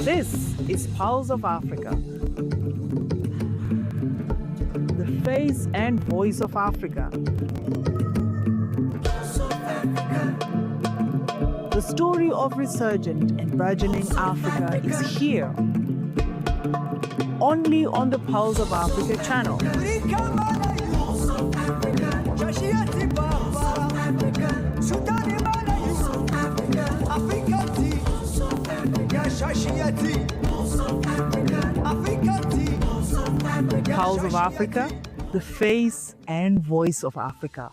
This is Pulse of Africa, the face and voice of Africa. The story of resurgent and burgeoning Africa is here, only on the Pulse of Africa channel. Pulse of Africa, the face and voice of Africa.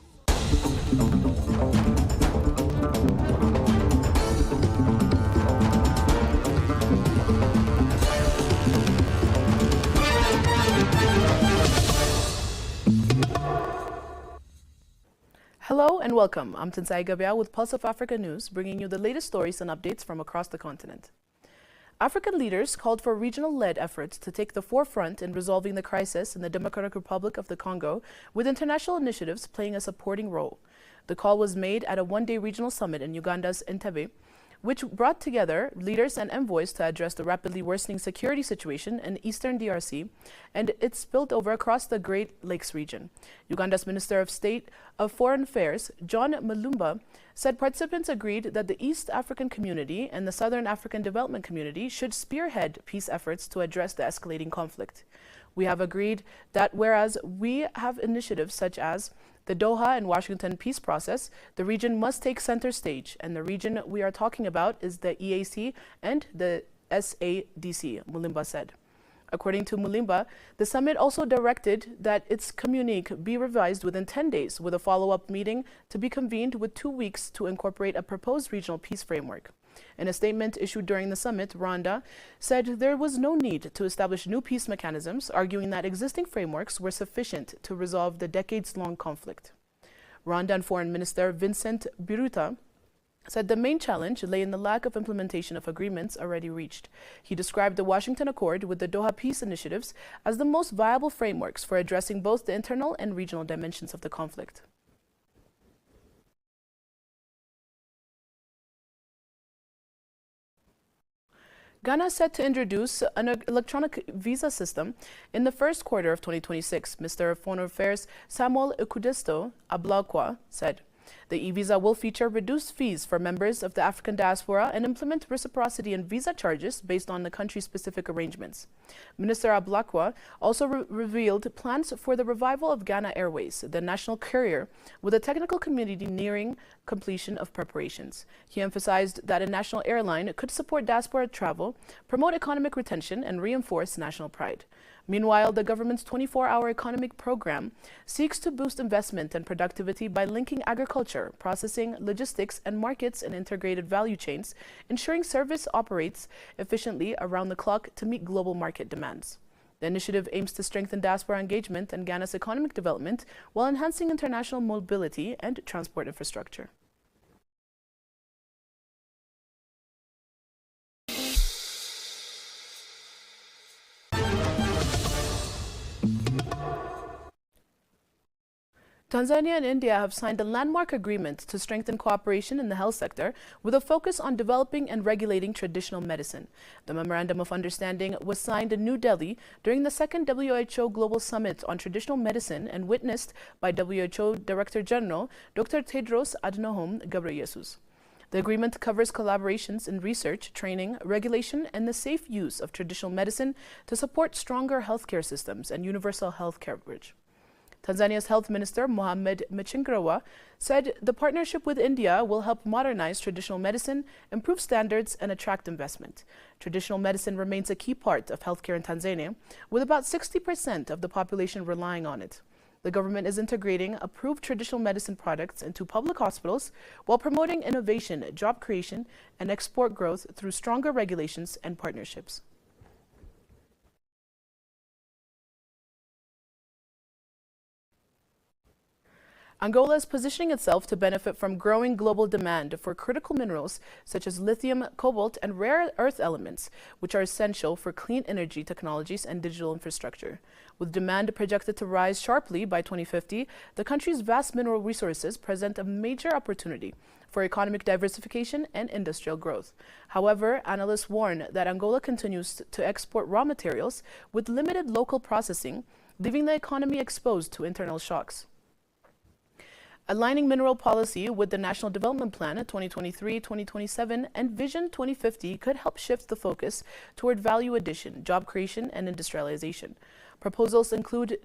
Hello and welcome. I'm Tinsai Gabia with Pulse of Africa News, bringing you the latest stories and updates from across the continent. African leaders called for regional-led efforts to take the forefront in resolving the crisis in the Democratic Republic of the Congo, with international initiatives playing a supporting role. The call was made at a one-day regional summit in Uganda's Entebbe, which brought together leaders and envoys to address the rapidly worsening security situation in eastern DRC and its spillover across the Great Lakes region. Uganda's Minister of State of Foreign Affairs, John Malumba, said participants agreed that the East African community and the Southern African Development Community should spearhead peace efforts to address the escalating conflict. We have agreed that whereas we have initiatives such as the Doha and Washington peace process, the region must take center stage, and the region we are talking about is the EAC and the SADC, Mulimba said. According to Mulimba, the summit also directed that its communique be revised within 10 days, with a follow-up meeting to be convened with 2 weeks to incorporate a proposed regional peace framework. In a statement issued during the summit, Rwanda said there was no need to establish new peace mechanisms, arguing that existing frameworks were sufficient to resolve the decades-long conflict. Rwandan Foreign Minister Vincent Biruta said the main challenge lay in the lack of implementation of agreements already reached. He described the Washington Accord with the Doha peace initiatives as the most viable frameworks for addressing both the internal and regional dimensions of the conflict. Ghana is set to introduce an electronic visa system in the first quarter of 2026, Minister of Foreign Affairs Samuel Ikudesto Ablakwa said. The e-visa will feature reduced fees for members of the African diaspora and implement reciprocity in visa charges based on the country's specific arrangements. Minister Ablakwa also revealed plans for the revival of Ghana Airways, the national carrier, with a technical committee nearing completion of preparations. He emphasized that a national airline could support diaspora travel, promote economic retention, and reinforce national pride. Meanwhile, the government's 24-hour economic program seeks to boost investment and productivity by linking agriculture, processing, logistics, and markets in integrated value chains, ensuring service operates efficiently around the clock to meet global market demands. The initiative aims to strengthen diaspora engagement and Ghana's economic development while enhancing international mobility and transport infrastructure. Tanzania and India have signed a landmark agreement to strengthen cooperation in the health sector with a focus on developing and regulating traditional medicine. The Memorandum of Understanding was signed in New Delhi during the second WHO Global Summit on Traditional Medicine and witnessed by WHO Director General Dr. Tedros Adhanom Ghebreyesus. The agreement covers collaborations in research, training, regulation, and the safe use of traditional medicine to support stronger healthcare systems and universal health coverage. Tanzania's Health Minister Mohamed Mchengerwa said the partnership with India will help modernize traditional medicine, improve standards, and attract investment. Traditional medicine remains a key part of healthcare in Tanzania, with about 60% of the population relying on it. The government is integrating approved traditional medicine products into public hospitals while promoting innovation, job creation, and export growth through stronger regulations and partnerships. Angola is positioning itself to benefit from growing global demand for critical minerals such as lithium, cobalt, and rare earth elements, which are essential for clean energy technologies and digital infrastructure. With demand projected to rise sharply by 2050, the country's vast mineral resources present a major opportunity for economic diversification and industrial growth. However, analysts warn that Angola continues to export raw materials with limited local processing, leaving the economy exposed to internal shocks. Aligning mineral policy with the National Development Plan 2023-2027 and Vision 2050 could help shift the focus toward value addition, job creation, and industrialization. Proposals include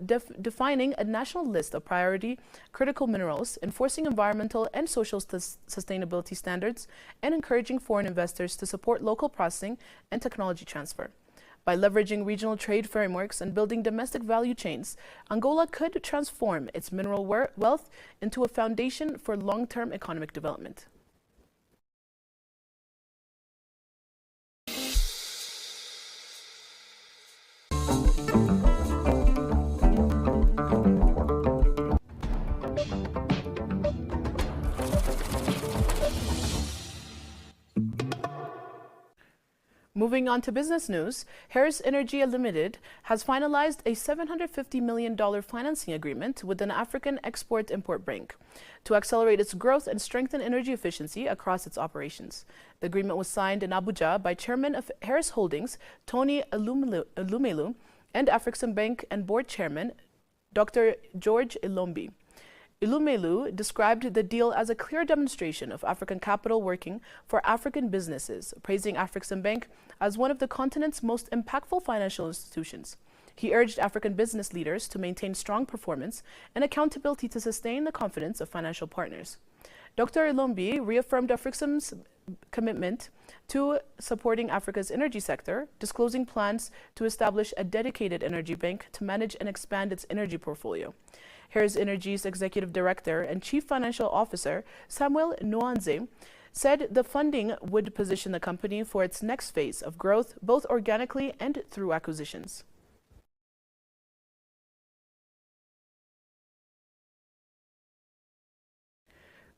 defining a national list of priority critical minerals, enforcing environmental and social sustainability standards, and encouraging foreign investors to support local processing and technology transfer. By leveraging regional trade frameworks and building domestic value chains, Angola could transform its mineral wealth into a foundation for long-term economic development. Moving on to business news, Harris Energy Limited has finalized a $750 million financing agreement with an African Export-Import Bank to accelerate its growth and strengthen energy efficiency across its operations. The agreement was signed in Abuja by Chairman of Harris Holdings, Tony Elumelu, and African Bank and Board Chairman, Dr. George Ilombi. Ilumelu described the deal as a clear demonstration of African capital working for African businesses, praising African Bank as one of the continent's most impactful financial institutions. He urged African business leaders to maintain strong performance and accountability to sustain the confidence of financial partners. Dr. Ilombi reaffirmed Africsam's commitment to supporting Africa's energy sector, disclosing plans to establish a dedicated energy bank to manage and expand its energy portfolio. Harris Energy's Executive Director and Chief Financial Officer, Samuel Nwanze, said the funding would position the company for its next phase of growth, both organically and through acquisitions.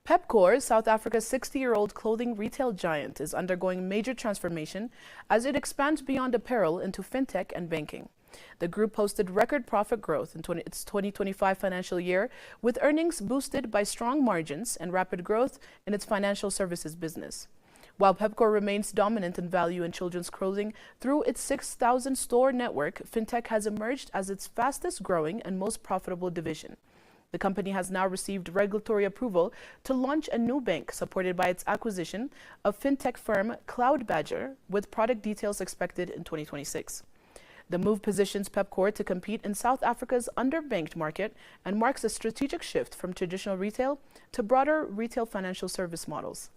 Pepkor, South Africa's 60-year-old clothing retail giant, is undergoing major transformation as it expands beyond apparel into fintech and banking. The group posted record profit growth in its 2025 financial year, with earnings boosted by strong margins and rapid growth in its financial services business. While Pepkor remains dominant in value in children's clothing through its 6,000 store network, fintech has emerged as its fastest growing and most profitable division. The company has now received regulatory approval to launch a new bank supported by its acquisition of fintech firm Cloud Badger, with product details expected in 2026. The move positions Pepkor to compete in South Africa's underbanked market and marks a strategic shift from traditional retail to broader retail financial service models.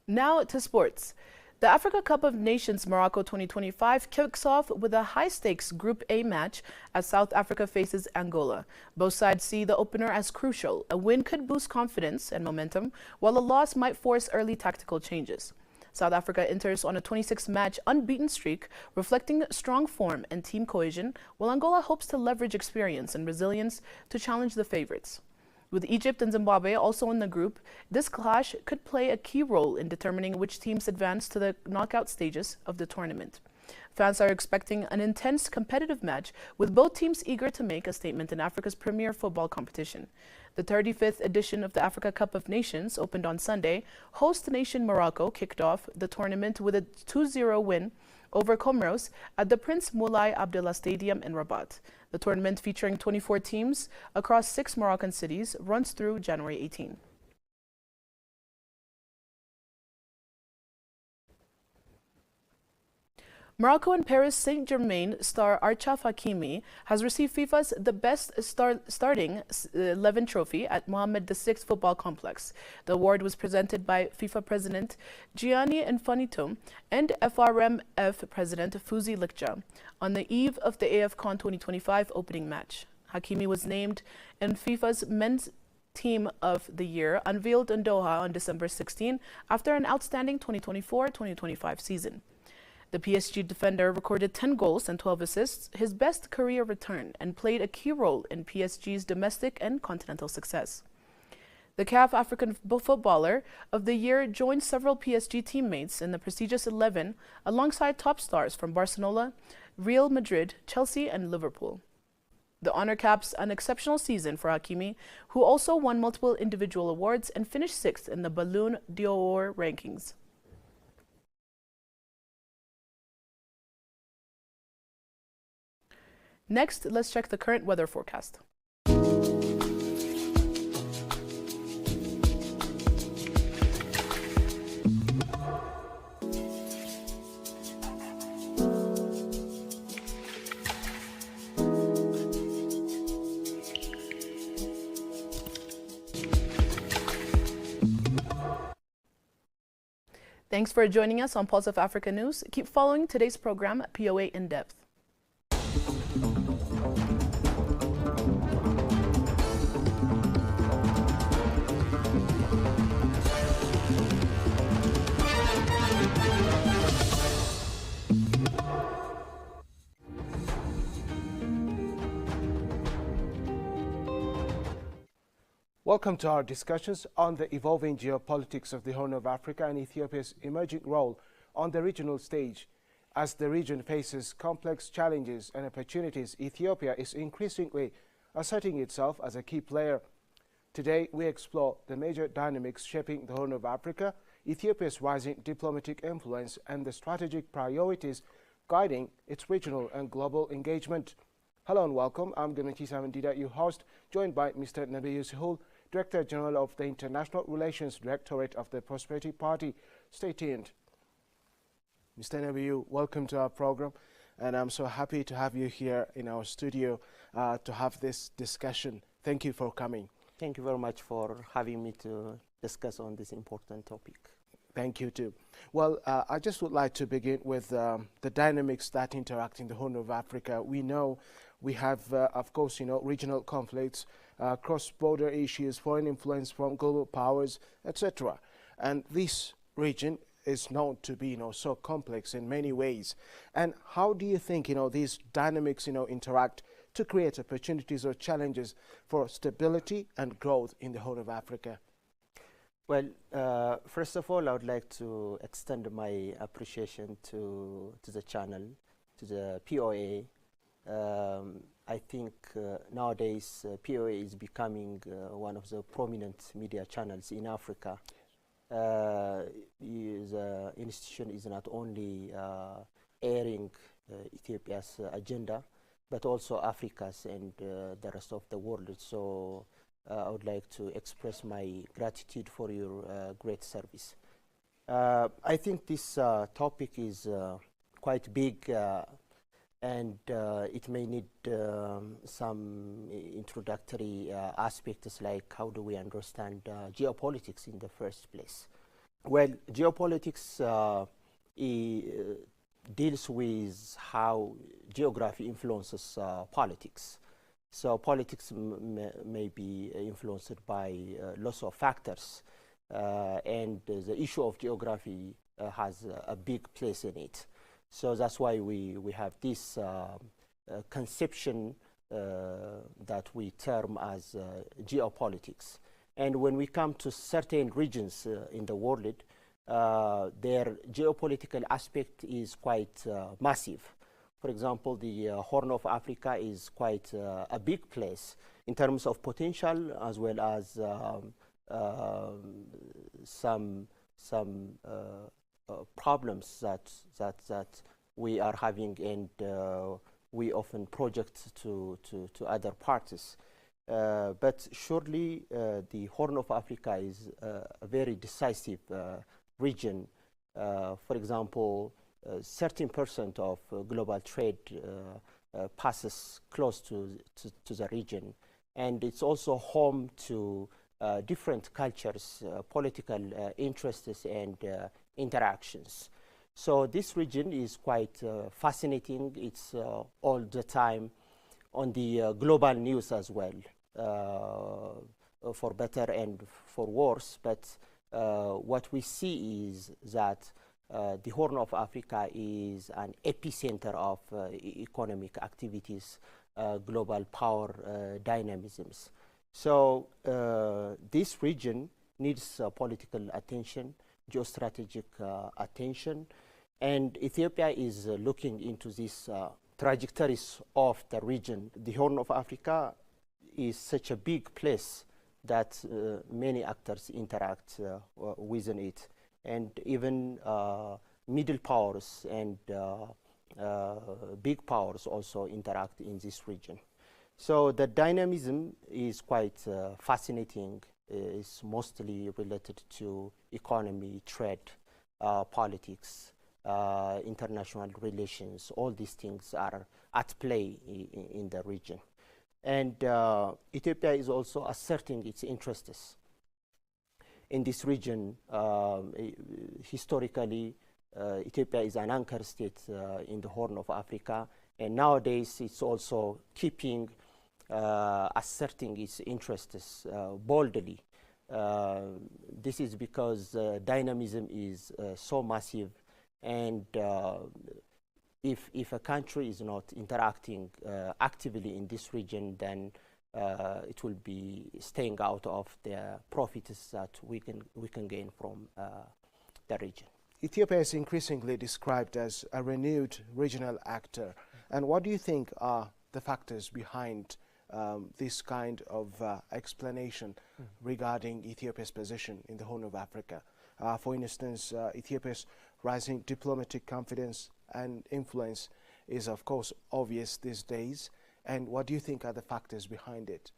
Now to sports. The Africa Cup of Nations Morocco 2025 kicks off with a high-stakes Group A match as South Africa faces Angola. Both sides see the opener as crucial. A win could boost confidence and momentum, while a loss might force early tactical changes. South Africa enters on a 26-match unbeaten streak, reflecting strong form and team cohesion, while Angola hopes to leverage experience and resilience to challenge the favorites. With Egypt and Zimbabwe also in the group, this clash could play a key role in determining which teams advance to the knockout stages of the tournament. Fans are expecting an intense competitive match, with both teams eager to make a statement in Africa's premier football competition. The 35th edition of the Africa Cup of Nations opened on Sunday. Host nation Morocco kicked off the tournament with a 2-0 win over Comoros at the Prince Moulay Abdallah Stadium in Rabat. The tournament, featuring 24 teams across 6 Moroccan cities, runs through January 18. Morocco and Paris Saint-Germain star Achraf Hakimi has received FIFA's The Best Starting 11 trophy at Mohammed VI Football Complex. The award was presented by FIFA President Gianni Infantino and FRMF President Fouzi Likja on the eve of the AFCON 2025 opening match. Hakimi was named in FIFA's Men's Team of the Year, unveiled in Doha on December 16 after an outstanding 2024-2025 season. The PSG defender recorded 10 goals and 12 assists, his best career return, and played a key role in PSG's domestic and continental success. The CAF African Footballer of the Year joined several PSG teammates in the prestigious 11 alongside top stars from Barcelona, Real Madrid, Chelsea, and Liverpool. The honor caps an exceptional season for Hakimi, who also won multiple individual awards and finished 6th in the Ballon d'Or rankings. Next, let's check the current weather forecast. Thanks for joining us on Pulse of Africa News. Keep following today's program at POA In Depth. Welcome to our discussions on the evolving geopolitics of the Horn of Africa and Ethiopia's emerging role on the regional stage. As the region faces complex challenges and opportunities, Ethiopia is increasingly asserting itself as a key player. Today, we explore the major dynamics shaping the Horn of Africa, Ethiopia's rising diplomatic influence, and the strategic priorities guiding its regional and global engagement. Hello and welcome. I'm Gamanti Samandida, your host, joined by Mr. Nabiyu Sehul, Director General of the International Relations Directorate of the Prosperity Party. Stay tuned. Mr. Nabiyu, welcome to our program, and I'm so happy to have you here in our studio to have this discussion. Thank you for coming. Thank you very much for having me to discuss on this important topic. Thank you too. Well, I just would like to begin with the dynamics that interact in the Horn of Africa. We know we have, of course, regional conflicts, cross-border issues, foreign influence from global powers, etc. And this region is known to be, so complex in many ways. And how do you think, these dynamics, interact to create opportunities or challenges for stability and growth in the Horn of Africa? Well, first of all, I would like to extend my appreciation to the channel, to the POA. I think nowadays POA is becoming one of the prominent media channels in Africa. The institution is not only airing Ethiopia's agenda, but also Africa's and the rest of the world. So I would like to express my gratitude for your great service. I think this topic is quite big and it may need some introductory aspects like how do we understand geopolitics in the first place. Well, geopolitics deals with how geography influences politics. So politics may be influenced by lots of factors, and the issue of geography has a big place in it. So that's why we have this conception that we term as geopolitics. And when we come to certain regions in the world, their geopolitical aspect is quite massive. For example, the Horn of Africa is quite a big place in terms of potential, as well as some problems that we are having, and we often project to other parties. But surely the Horn of Africa is a very decisive region. For example, 13% of global trade passes close to the region, and it's also home to different cultures, political interests, and interactions. So this region is quite fascinating. It's all the time on the global news as well, for better and for worse. But what we see is that the Horn of Africa is an epicenter of economic activities, global power dynamisms. So this region needs political attention, geostrategic attention, and Ethiopia is looking into these trajectories of the region. The Horn of Africa is such a big place that many actors interact within it, and even middle powers and big powers also interact in this region. So the dynamism is quite fascinating. It's mostly related to economy, trade, politics, international relations. All these things are at play in the region. And Ethiopia is also asserting its interests in this region. Historically, Ethiopia is an anchor state in the Horn of Africa, and nowadays it's also keeping asserting its interests boldly. This is because dynamism is so massive, and if a country is not interacting actively in this region, then it will be staying out of the profits that we can gain from the region. Ethiopia is increasingly described as a renewed regional actor. And what do you think are the factors behind this kind of explanation regarding Ethiopia's position in the Horn of Africa? For instance, Ethiopia's rising diplomatic confidence and influence is, of course, obvious these days. And what do you think are the factors behind it?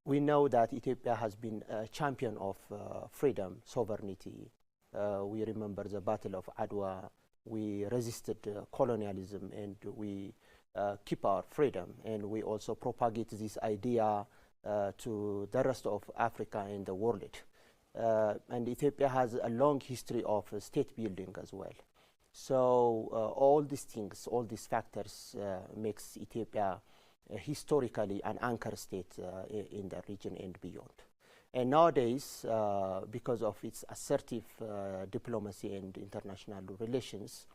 We know that Ethiopia has been a champion of freedom, sovereignty. We remember the Battle of Adwa. We resisted colonialism, and we keep our freedom. And we also propagate this idea to the rest of Africa and the world. And Ethiopia has a long history of state building as well. So all these things, all these factors makes Ethiopia historically an anchor state in the region and beyond. And nowadays, because of its assertive diplomacy and international relations,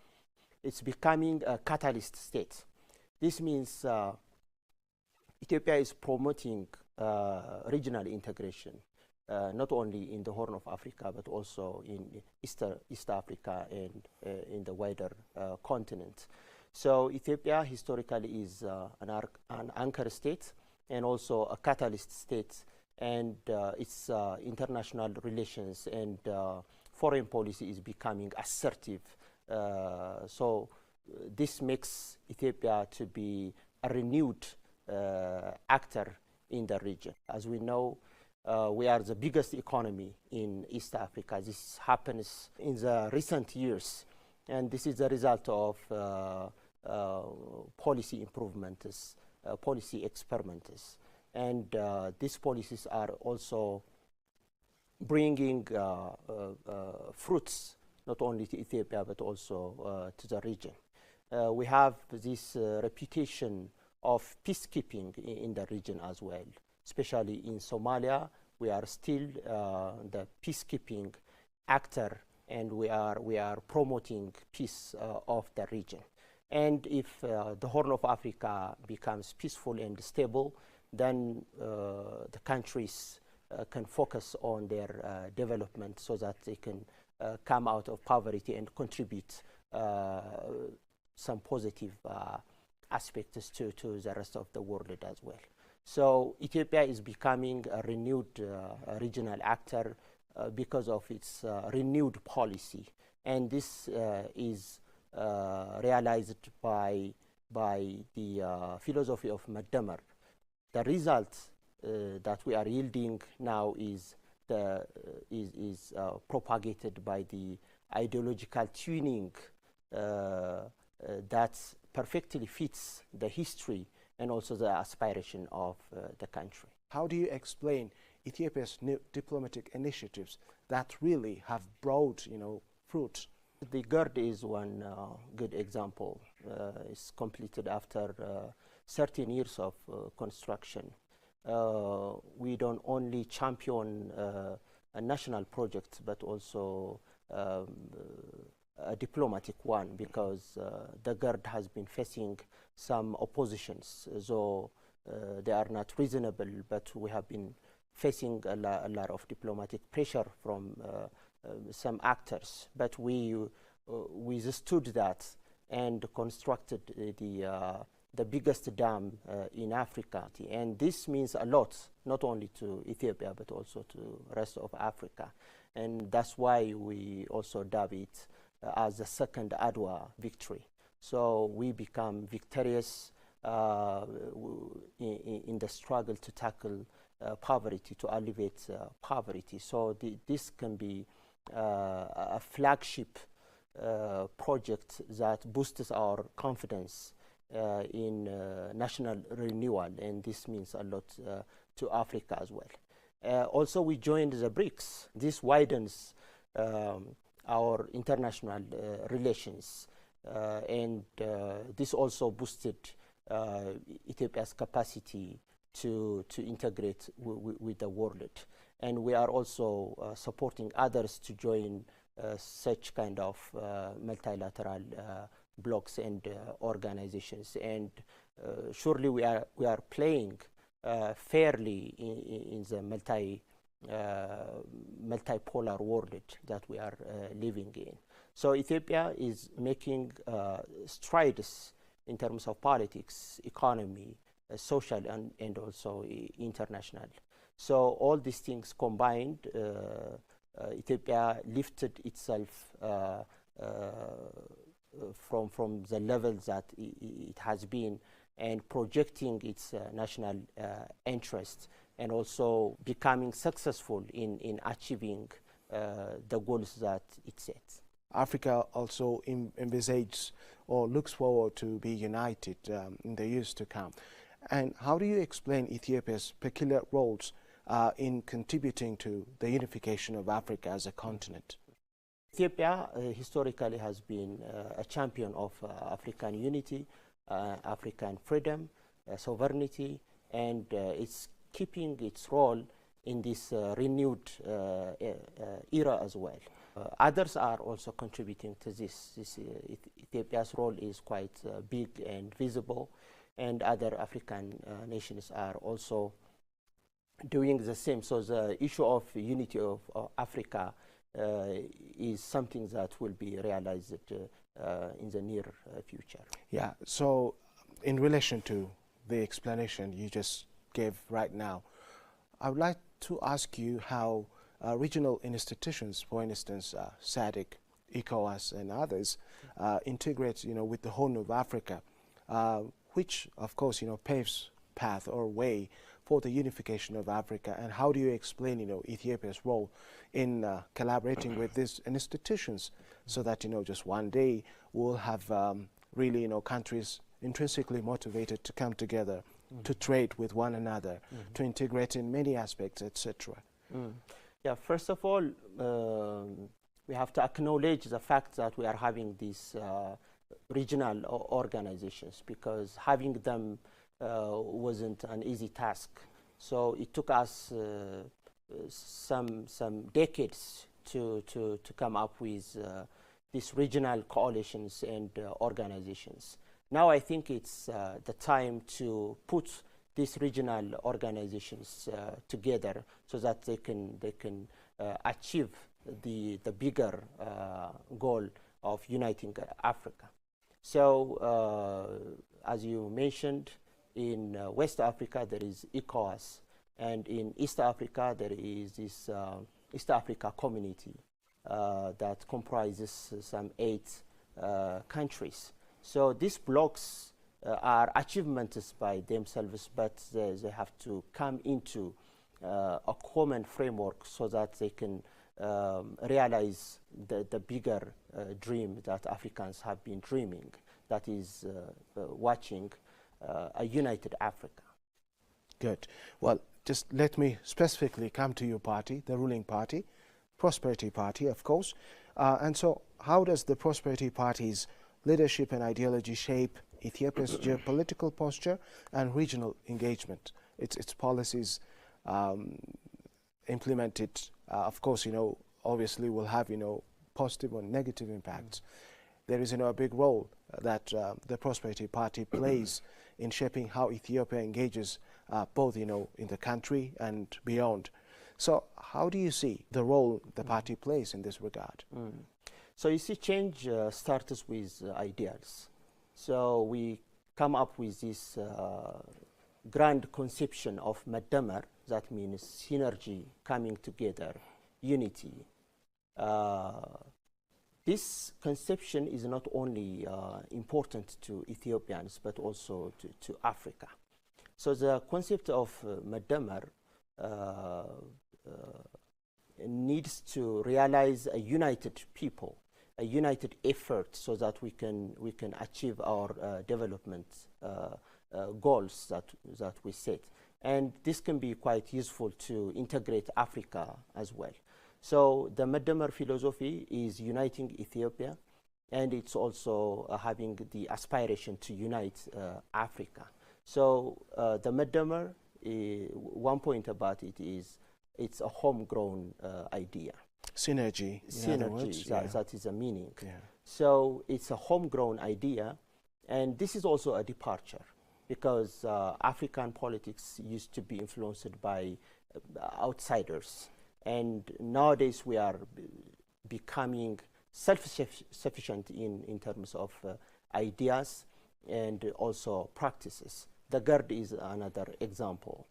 it's becoming a catalyst state. This means Ethiopia is promoting regional integration, not only in the Horn of Africa, but also in East Africa and in the wider continent. So Ethiopia historically is an anchor state and also a catalyst state, and its international relations and foreign policy is becoming assertive. So this makes Ethiopia to be a renewed actor in the region. As we know, we are the biggest economy in East Africa. This happens in the recent years, and this is the result of policy improvements, policy experiments. And these policies are also bringing fruits, not only to Ethiopia, but also to the region. We have this reputation of peacekeeping in the region as well. Especially in Somalia, we are still the peacekeeping actor, and we are promoting peace of the region. And if the Horn of Africa becomes peaceful and stable, then the countries can focus on their development so that they can come out of poverty and contribute some positive aspects to the rest of the world as well. So Ethiopia is becoming a renewed regional actor because of its renewed policy, and this is realized by the philosophy of Madamar. The result that we are yielding now is propagated by the ideological tuning that perfectly fits the history and also the aspiration of the country. How do you explain Ethiopia's new diplomatic initiatives that really have brought, fruit? The GERD is one good example. It's completed after 13 years of construction. We don't only champion a national project, but also a diplomatic one, because the GERD has been facing some oppositions, so they are not reasonable, but we have been facing a lot of diplomatic pressure from some actors, but we withstood that and constructed the biggest dam in Africa, and this means a lot, not only to Ethiopia but also to rest of Africa, and that's why we also dub it as the second Adwa victory. So we become victorious in the struggle to tackle poverty, to alleviate poverty. So this can be a flagship project that boosts our confidence in national renewal, and this means a lot to Africa as well. Also, we joined the BRICS. This widens our international relations, and this also boosted Ethiopia's capacity to integrate with the world. And we are also supporting others to join such kind of multilateral blocs and organizations. And surely we are playing fairly in the multipolar world that we are living in. So Ethiopia is making strides in terms of politics, economy, social, and also international. So all these things combined, Ethiopia lifted itself from the levels that it has been, and projecting its national interests, and also becoming successful in achieving the goals that it sets. Africa also envisages or looks forward to be united in the years to come. And how do you explain Ethiopia's peculiar roles in contributing to the unification of Africa as a continent? Ethiopia historically has been a champion of African unity, African freedom, sovereignty, and it's keeping its role in this renewed era as well. Others are also contributing to this. Ethiopia's role is quite big and visible, and other African nations are also doing the same. So the issue of unity of Africa is something that will be realized in the near future. Yeah, so in relation to the explanation you just gave right now, I would like to ask you how regional institutions, for instance, SADC, ECOWAS, and others, integrate, with the Horn of Africa, which, of course, paves path or way for the unification of Africa. And how do you explain, Ethiopia's role in collaborating with these institutions, so that, just one day we'll have really, countries intrinsically motivated to come together, to trade with one another, to integrate in many aspects, etc. Yeah, first of all, we have to acknowledge the fact that we are having these regional organizations, because having them wasn't an easy task. So it took us some decades to come up with these regional coalitions and organizations. Now I think it's the time to put these regional organizations together, so that they can achieve the bigger goal of uniting Africa. So as you mentioned, in West Africa there is ECOWAS, and in East Africa there is this East Africa community that comprises some 8 countries. So these blocks are achievements by themselves, but they have to come into a common framework, so that they can realize the bigger dream that Africans have been dreaming, that is watching a united Africa. Good. Well, just let me specifically come to your party, the ruling party, Prosperity Party, of course. And so how does the Prosperity Party's leadership and ideology shape Ethiopia's geopolitical posture and regional engagement? Its policies implemented, of course, obviously will have, positive or negative impacts. There is, a big role that the Prosperity Party plays in shaping how Ethiopia engages both, in the country and beyond. So how do you see the role the party plays in this regard? So you see, change starts with ideals. So we come up with this grand conception of Madamar, that means synergy, coming together, unity. This conception is not only important to Ethiopians, but also to Africa. So the concept of Madamar needs to realize a united people, a united effort, so that we can achieve our development goals that we set. And this can be quite useful to integrate Africa as well. So the Madamar philosophy is uniting Ethiopia, and it's also having the aspiration to unite Africa. So the Madamar, one point about it is it's a homegrown idea. Synergy, in other words. That is a meaning. Yeah. So it's a homegrown idea, and this is also a departure, because African politics used to be influenced by outsiders, and nowadays we are becoming self-sufficient in terms of ideas and also practices. The GERD is another example.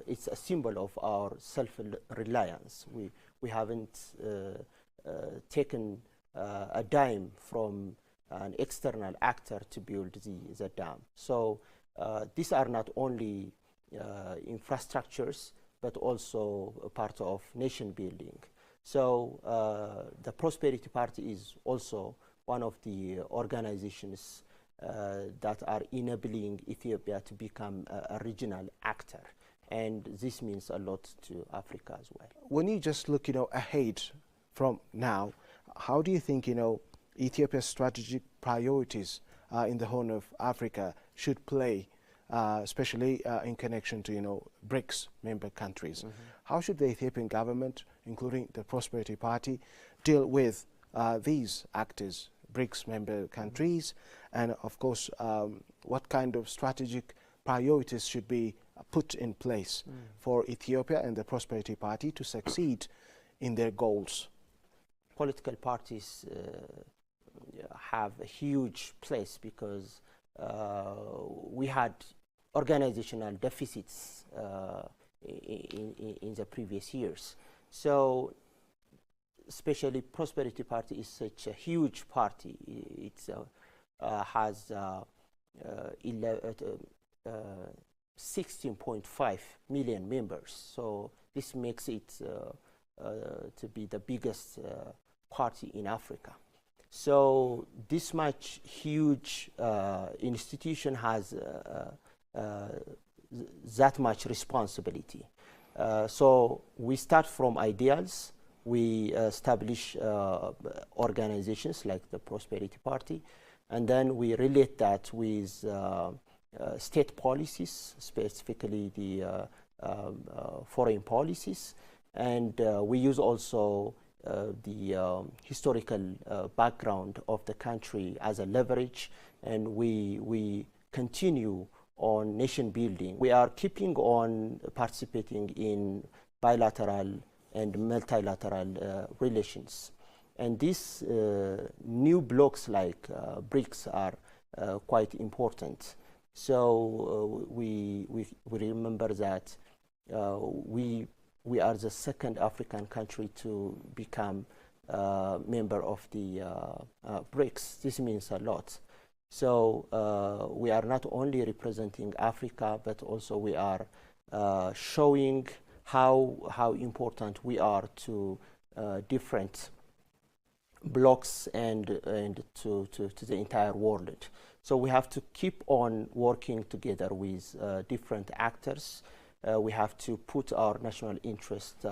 It's a symbol of our self-reliance. We haven't taken a dime from an external actor to build the dam. So these are not only infrastructures, but also a part of nation building. So the Prosperity Party is also one of the organizations that are enabling Ethiopia to become a regional actor. And this means a lot to Africa as well. When you just look, ahead from now, how do you think, Ethiopia's strategic priorities in the Horn of Africa should play, especially in connection to, BRICS member countries? How should the Ethiopian government, including the Prosperity Party, deal with these actors, BRICS member countries, and of course, what kind of strategic priorities should be put in place for Ethiopia and the Prosperity Party to succeed in their goals? Political parties have a huge place, because we had organizational deficits in the previous years. So especially Prosperity Party is such a huge party. It has 16.5 million members. So this makes it to be the biggest party in Africa. So this much huge institution has that much responsibility. So we start from ideals. We establish organizations like the Prosperity Party, and then we relate that with state policies, specifically the foreign policies, and we use also the historical background of the country as a leverage, and we continue on nation building. We are keeping on participating in bilateral and multilateral relations. And these new blocks like BRICS are quite important. So we remember that we are the second African country to become a member of the BRICS. This means a lot. So we are not only representing Africa, but also we are showing how important we are to different blocks and to the entire world. So we have to keep on working together with different actors. We have to put our national interest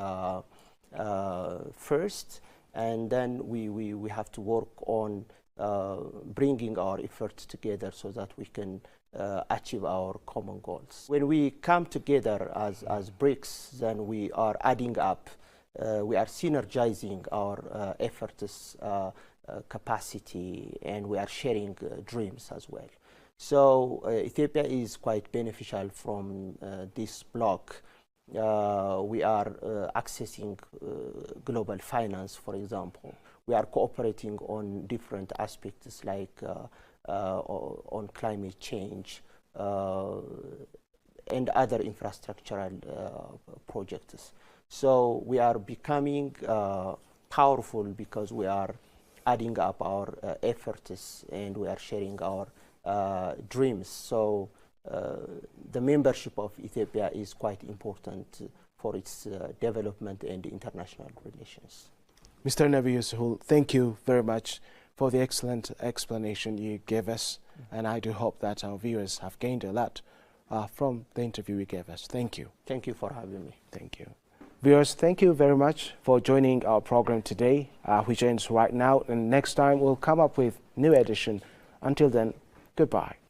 first, and then we have to work on bringing our efforts together so that we can achieve our common goals. When we come together as BRICS, then we are adding up, we are synergizing our efforts, capacity, and we are sharing dreams as well. So Ethiopia is quite beneficial from this block. We are accessing global finance, for example. We are cooperating on different aspects like on climate change and other infrastructural projects. So we are becoming powerful because we are adding up our efforts and we are sharing our dreams. So the membership of Ethiopia is quite important for its development and international relations. Mr. Nabi Yusuful, thank you very much for the excellent explanation you gave us, and I do hope that our viewers have gained a lot from the interview you gave us. Thank you. Thank you for having me. Thank you. Viewers, thank you very much for joining our program today, which ends right now, and next time we'll come up with new edition. Until then, goodbye.